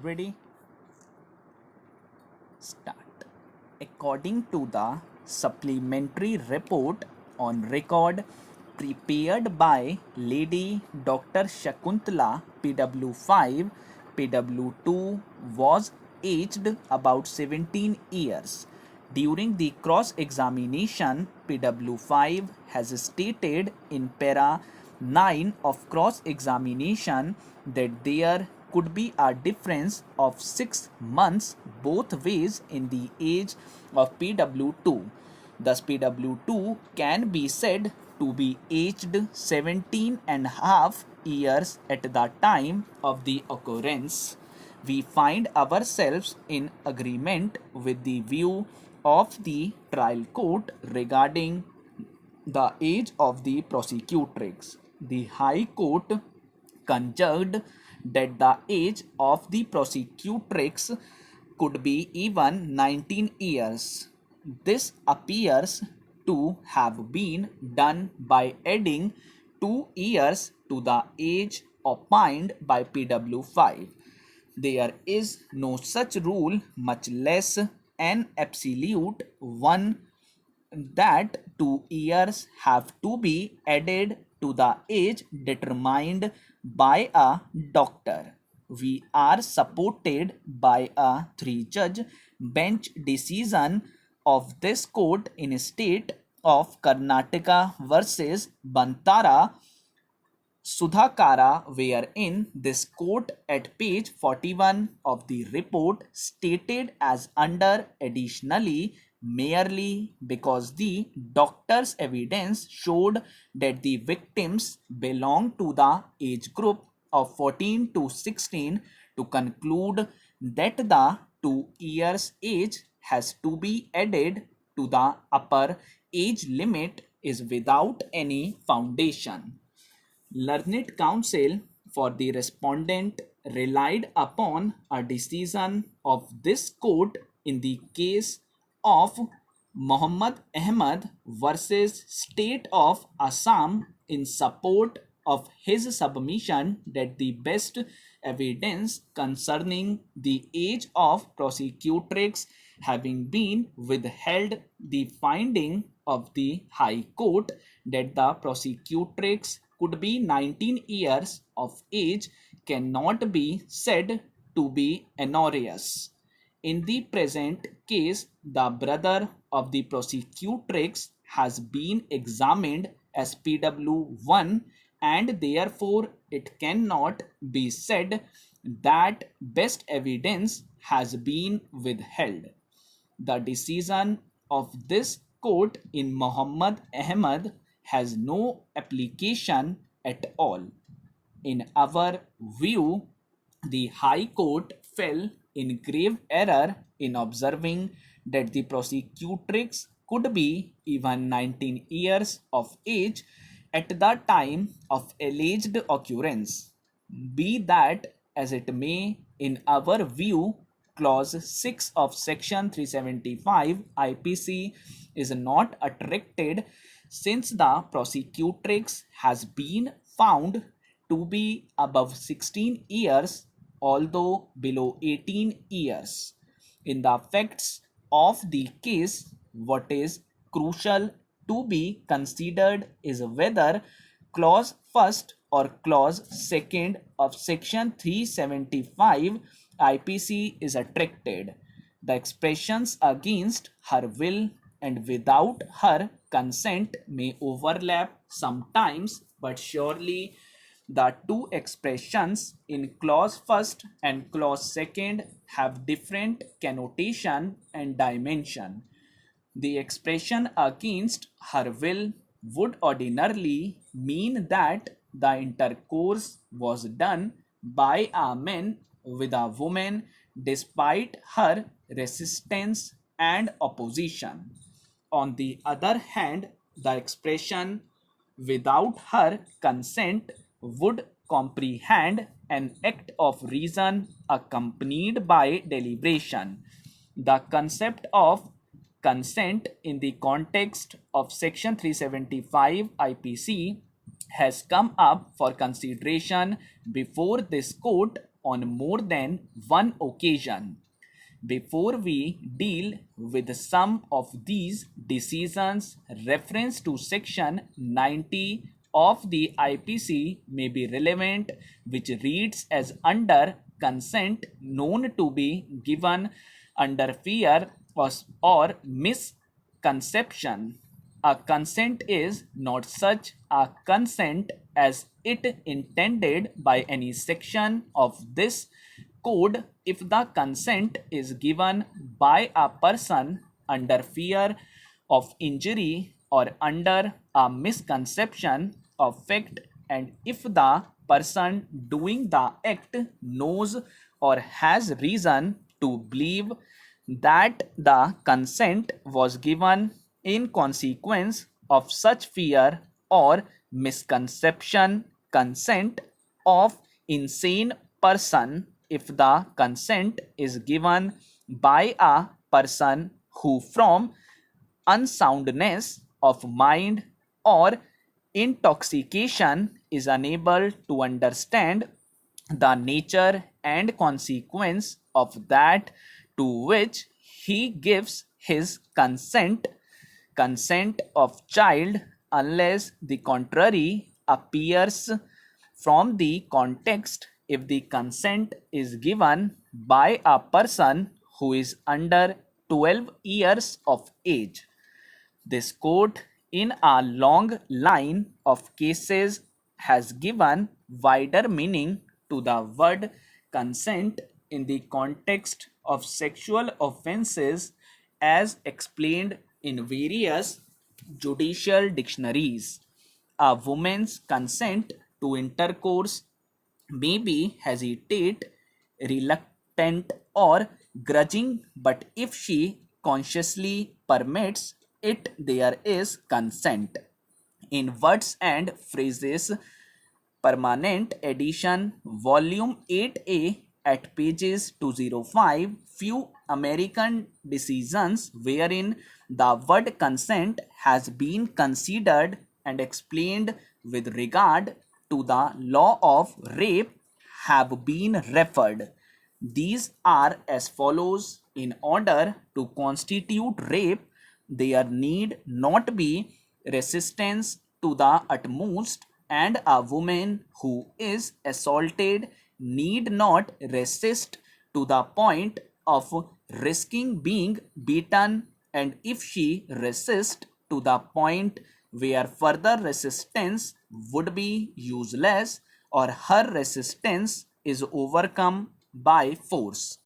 Ready? Start. According to the supplementary report on record prepared by Lady Dr. Shakuntala, PW5, PW2 was aged about 17 years. During the cross examination, PW5 has stated in para 9 of cross examination that there could be a difference of 6 months both ways in the age of PW2. Thus, PW2 can be said to be aged 17 and a half years at the time of the occurrence. We find ourselves in agreement with the view of the trial court regarding the age of the prosecutrix. The High Court conjectured that the age of the prosecutrix could be even 19 years. This appears to have been done by adding 2 years to the age opined by PW5. There is no such rule, much less an absolute one, that 2 years have to be added to the age determined by a doctor. We are supported by a 3-judge bench decision of this court in state of Karnataka versus Bantara Sudhakara, wherein this court at page 41 of the report stated as under additionally merely because the doctor's evidence showed that the victims belong to the age group of 14 to 16 to conclude that the 2 years age has to be added to the upper age limit is without any foundation. Learned counsel for the respondent relied upon a decision of this court in the case of Muhammad Ahmad versus State of Assam in support of his submission that the best evidence concerning the age of prosecutrix having been withheld, the finding of the High Court that the prosecutrix could be 19 years of age cannot be said to be erroneous. In the present case, the brother of the prosecutrix has been examined as PW1, and therefore it cannot be said that best evidence has been withheld. The decision of this court in Muhammad Ahmad has no application at all. In our view, the High Court fell in grave error in observing that the prosecutrix could be even 19 years of age at the time of alleged occurrence. Be that as it may, in our view, Clause 6 of Section 375 IPC is not attracted since the prosecutrix has been found to be above 16 years, although below 18 years. In the facts of the case, what is crucial to be considered is whether clause 1st or clause 2nd of section 375 IPC is attracted. The expressions against her will and without her consent may overlap sometimes, but surely the two expressions in clause 1st and clause 2nd have different connotation and dimension. The expression against her will would ordinarily mean that the intercourse was done by a man with a woman despite her resistance and opposition. On the other hand, the expression without her consent would comprehend an act of reason accompanied by deliberation. The concept of consent in the context of Section 375 IPC has come up for consideration before this court on more than one occasion. Before we deal with some of these decisions, reference to section 90 of the IPC may be relevant, which reads as under consent known to be given under fear or misconception. A consent is not such a consent as it intended by any section of this code if the consent is given by a person under fear of injury or under a misconception of fact, and if the person doing the act knows or has reason to believe that the consent was given in consequence of such fear or misconception. Consent of insane person if the consent is given by a person who from unsoundness of mind or intoxication is unable to understand the nature and consequence of that to which he gives his consent of child unless the contrary appears from the context. If the consent is given by a person who is under 12 years of age. This court, in a long line of cases, has given wider meaning to the word consent in the context of sexual offences as explained in various judicial dictionaries. A woman's consent to intercourse may be hesitate, reluctant, or grudging, but if she consciously permits it, there is consent. In Words and Phrases, Permanent Edition, Volume 8A, at pages 205, few American decisions wherein the word consent has been considered and explained with regard to the law of rape have been referred. These are as follows. In order to constitute rape, there need not be resistance to the utmost, and a woman who is assaulted need not resist to the point of risking being beaten, and if she resists to the point where further resistance would be useless or her resistance is overcome by force.